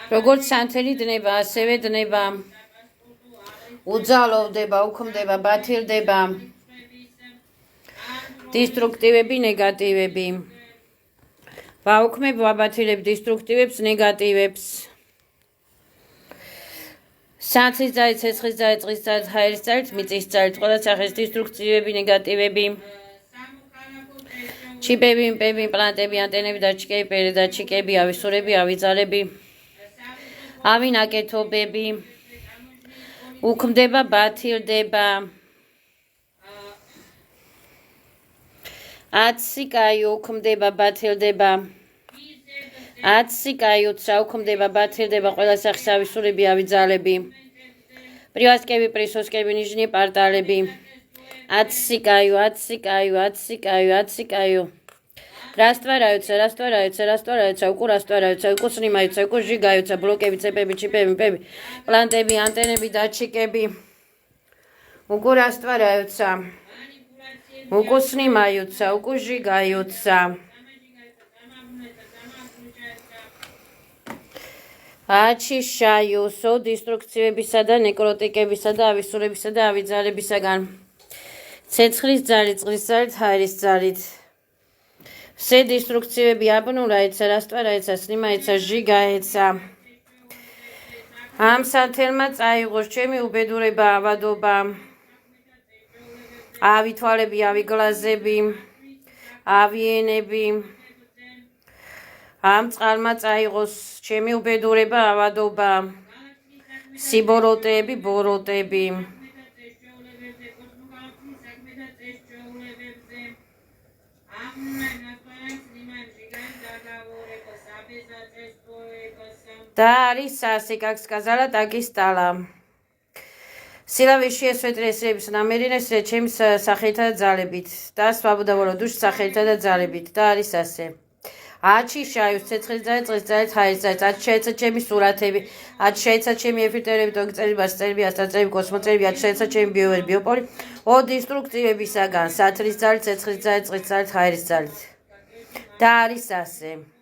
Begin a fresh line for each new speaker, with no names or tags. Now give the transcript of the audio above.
როგორც სანთელი დნება, ასევე დნება. უძალოვდება, უქმდება, ბათილდება. დისტრუქტივები, ნეგატივები. ვაუქმებ, ვაბათილებ დისტრუქტივებს, ნეგატივებს. სანთლის ძალით, ცეცხლის ძალით, წყლის ძალით, ჰაერის ძალით, მიწის ძალით, ყველა სახის დისტრუქტივები, ნეგატივები. ჩიპები, იმპები, იმპლანტები, ანტენები, დატჩიკები, პერიდატჩიკები, ავისურები, ავიძალები, ავინაკეთობები. უქმდება, ბათილდება. აციკაი უქმდება, ბათილდება. აციკაი უცა უქმდება, ბათილდება, ყველა სახის ავისურები, ავიძალები. პრივასკები, პრისოსკები, ნიჟნი პარტალები. აციკაი, აციკაი, აციკაი, აციკაი. რასტვარაიცა, რასტვარაიცა, რასტვარაიცა, უკურასტვარაიცა, უკუსნიმაიცა, უკუჟიგაიცა, ბლოკები, ცეპები, ჩიპები, იმპები, პლანტები, ანტენები, დატჩიკები. უკურასტვარაიცა. უკუსნიმაიცა, უკუჟიგაიცა. აჩიშაიუსო დისტრუქციებისა და ნეკროტიკებისა და ავისურებისა და ავიძალებისაგან. ცეცხლის ძალით, წყლის ძალით, ჰაერის ძალით. ვსე დისტრუქციები აბნურაიცა, რასტვარაიცა, სნიმაიცა, ჟიგაიცა. ამ სანთელმა წაიღოს ჩემი უბედურება, ავადობა. ავითვალები, ავიგლაზები, ავიენები. ამ წყალმა წაიღოს ჩემი უბედურება, ავადობა. სიბოროტეები, ბოროტები. და არის სასი, как сказала, так и стало. სილავეში ესვეტრესების ნამერინეს ჩემს სახელითა და ძალებით და სვაბუდავო დუშ სახელითა და ძალებით და არის ასე. აჩიშაიუს ცეცხლის ძალით, წყლის ძალით, ჰაერის ძალით, ათ შეეცა ჩემი სურათები, ათ შეეცა ჩემი ეფირტერები, ტოკიწები, ბასწერები, ასტარწერები, კოსმოწერები, ათ შეეცა ჩემი ბიოვერი, ბიოპოლი, დისტრუქტივებისაგან, სათრის ძალით, ცეცხლის ძალით, წყლის ძალით, ჰაერის ძალით და არის ასე.